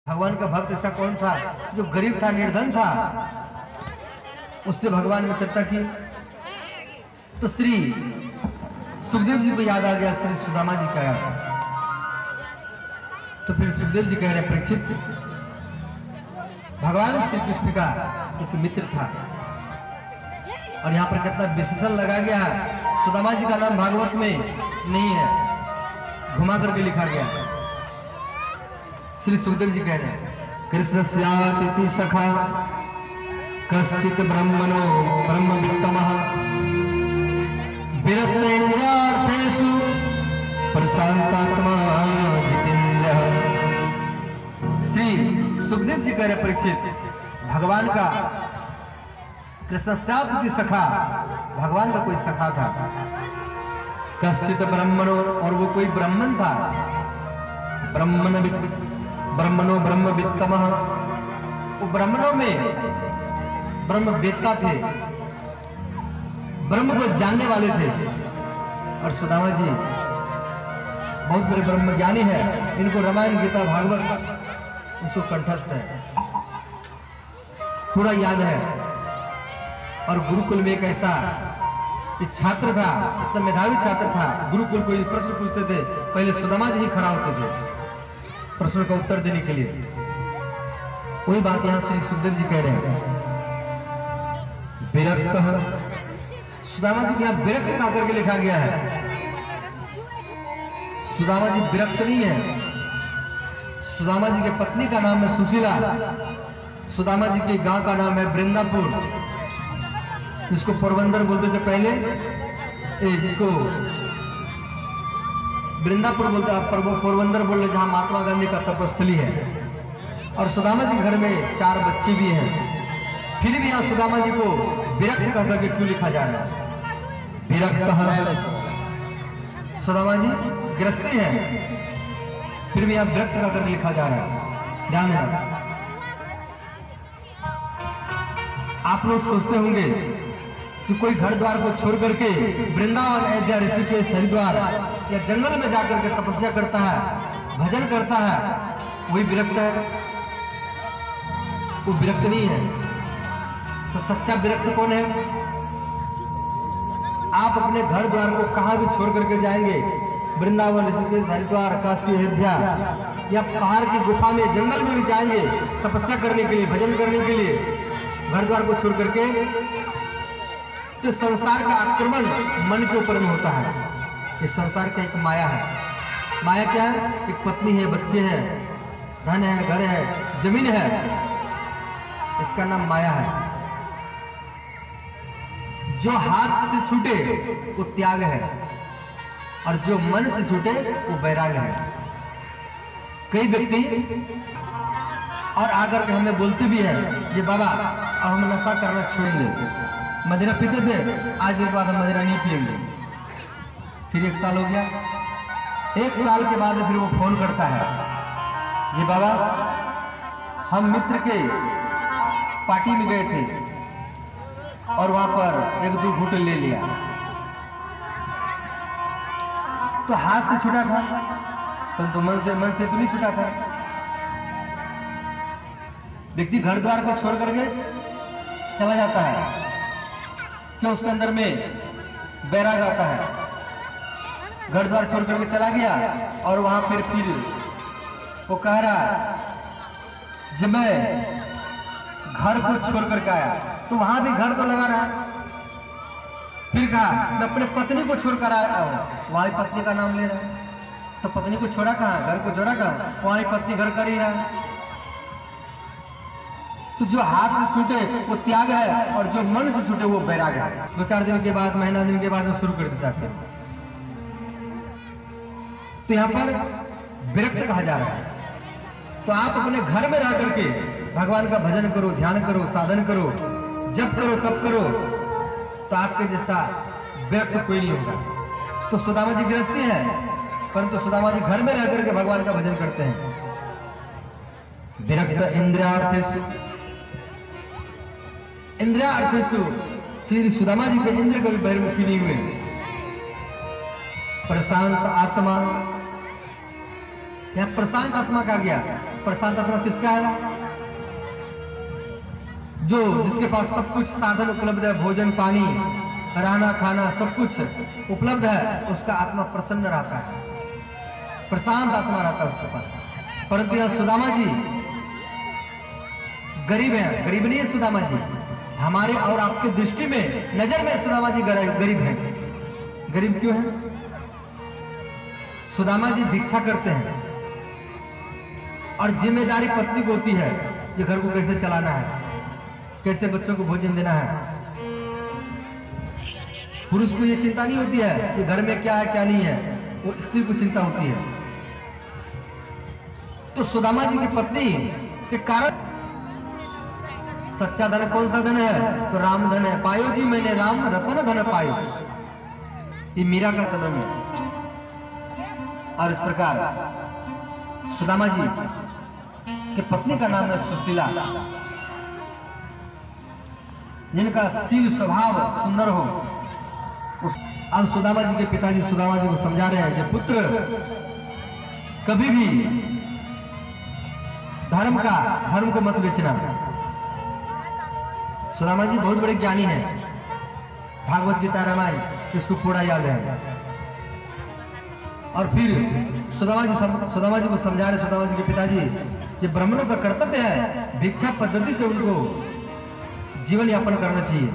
भगवान का भक्त ऐसा कौन था जो गरीब था, निर्धन था, उससे भगवान मित्रता की। तो श्री सुखदेव जी को याद आ गया श्री सुदामा जी का याद। तो फिर सुखदेव जी कह रहे परीक्षित, भगवान श्री कृष्ण का एक मित्र था, और यहाँ पर कितना विशेषण लगा गया है। सुदामा जी का नाम भागवत में नहीं है, घुमा करके लिखा गया है। श्री सुखदेव जी कह रहे हैं, कृष्ण स्यातिथि सखा कश्चित ब्रह्मणो ब्रह्मवित्तमः विरक्तेन्द्रियार्थेषु प्रशांतात्मा जितेन्द्रियः। श्री सुखदेव जी कह रहे परीक्षित, भगवान का कृष्ण स्यातिथि सखा, भगवान का कोई सखा था, कश्चित ब्रह्मणो, और वो कोई ब्राह्मण था, ब्रह्मणो ब्रह्मवित्तमः, वो ब्राह्मणों में ब्रह्मवेत्ता थे, ब्रह्म को जानने वाले थे। और सुदामा जी बहुत बड़े ब्रह्म ज्ञानी है, इनको रामायण गीता भागवत इसको कंठस्थ है, पूरा याद है। और गुरुकुल में एक ऐसा एक छात्र था, इतना मेधावी छात्र था, गुरुकुल कोई प्रश्न पूछते थे, पहले सुदामा जी ही खड़ा होते थे प्रश्न का उत्तर देने के लिए। वही बात यहां श्री सुखदेव जी कह रहे हैं, विरक्त। सुदामा जी के यहां विरक्त कहा करके लिखा गया है, सुदामा जी विरक्त नहीं है। सुदामा जी के पत्नी का नाम है सुशीला, सुदामा जी के गांव का नाम है वृंदापुर, जिसको पोरबंदर बोलते थे पहले, जिसको वृंदापुर बोलते हैं, आप पोरबंदर बोल रहे, जहां महात्मा गांधी का तपस्थली है। और सुदामा जी घर में 4 बच्चे भी हैं, फिर भी यहाँ सुदामा जी को विरक्त कह करके क्यों लिखा जा रहा है? विरक्त सुदामा जी गृहस्थी है, फिर भी यहाँ विरक्त कह करके लिखा जा रहा है। ध्यान देना, आप लोग सोचते होंगे कि कोई घर द्वार को छोड़ करके वृंदावन, अयोध्या, ऋषिकेश, हरिद्वार या जंगल में जाकर के तपस्या करता है, भजन करता है, वही विरक्त है। वो विरक्त नहीं है। तो सच्चा विरक्त कौन है? आप अपने घर द्वार को कहां भी छोड़ करके जाएंगे, वृंदावन, ऋषिकेश, हरिद्वार, काशी, अयोध्या या पहाड़ की गुफा में, जंगल में भी जाएंगे तपस्या करने के लिए, भजन करने के लिए, घर द्वार को छोड़ करके, तो संसार का आक्रमण मन के ऊपर में होता है। इस संसार का एक माया है। माया क्या है? एक पत्नी है, बच्चे हैं, धन है, घर है, जमीन है, इसका नाम माया है। जो हाथ से छूटे वो त्याग है, और जो मन से छूटे वो वैराग्य है। कई व्यक्ति और आकर के हमें बोलते भी हैं, जी बाबा अब हम नशा करना छोड़ लें, मदिरा पीते थे, आज के बाद हम मदिरा नहीं पिएंगे। फिर 1 साल हो गया, 1 साल के बाद फिर वो फोन करता है, जी बाबा हम मित्र के पार्टी में गए थे और वहां पर 1-2 घूंट ले लिया, तो हाथ से छूटा था, परंतु मन से तो नहीं छूटा था। व्यक्ति घर द्वार को छोड़ करके चला जाता है, क्यों? उसके अंदर में वैराग आता है। घर द्वार छोड़ करके चला गया और वहां फिर वो कह रहा, जब मैं घर को छोड़ करके आया तो वहां भी घर तो लगा रहा। फिर कहा मैं अपने पत्नी को छोड़कर आया हूं, वहां पत्नी का नाम ले रहा। तो पत्नी को छोड़ा कहां, घर को छोड़ा कहां, वहां पत्नी घर कर ही रहा। तो जो हाथ से छूटे वो त्याग है, और जो मन से छूटे वो वैराग्य है। 2-4 दिन के बाद, महीना दिन के बाद वो शुरू कर देता है। तो यहाँ पर विरक्त कहा जा रहा है। तो आप अपने घर में रह करके भगवान का भजन करो, ध्यान करो, साधन करो, जब करो तब करो, तो आपके जैसा विरक्त कोई नहीं होगा। तो सुदामा जी गृहस्थी है, परंतु सुदामा जी घर में रह करके भगवान का भजन करते हैं। विरक्त इंद्रियार्थेषु, इंद्रियार्थेषु, श्री सुदामा जी के इंद्र कभी बहिर्मुखी नहीं हुए। प्रशांत आत्मा, यहाँ प्रशांत आत्मा कहा गया। प्रशांत आत्मा किसका है? जो जिसके पास सब कुछ साधन उपलब्ध है, भोजन पानी रहना खाना सब कुछ उपलब्ध है, उसका आत्मा प्रसन्न रहता है, प्रशांत आत्मा रहता है उसके पास। परंतु यह सुदामा जी गरीब है। गरीब नहीं है सुदामा जी, हमारे और आपके दृष्टि में नजर में सुदामा जी गरीब है। गरीब क्यों है? सुदामा जी भिक्षा करते हैं और जिम्मेदारी पत्नी को होती है कि घर को कैसे चलाना है, कैसे बच्चों को भोजन देना है। पुरुष को यह चिंता नहीं होती है कि घर में क्या है क्या नहीं है, वो स्त्री को चिंता होती है। तो सुदामा जी की पत्नी के कारण सच्चा धन कौन सा धन है? तो राम धन है। पायो जी मैंने राम रतन धन पायो, ये मीरा का समय में। और इस प्रकार सुदामा जी के पत्नी का नाम है सुशीला, जिनका शील स्वभाव सुंदर हो। अब सुदामा जी के पिताजी सुदामा जी को समझा रहे हैं कि पुत्र कभी भी धर्म को मत बेचना। सुदामा जी बहुत बड़े ज्ञानी हैं, भागवत गीता रामायण इसको पूरा याद है। और फिर सुदामा जी को समझा रहे, सुदामा जी के पिताजी, कि ब्राह्मणों का कर्तव्य है भिक्षा पद्धति से उनको जीवन यापन करना चाहिए।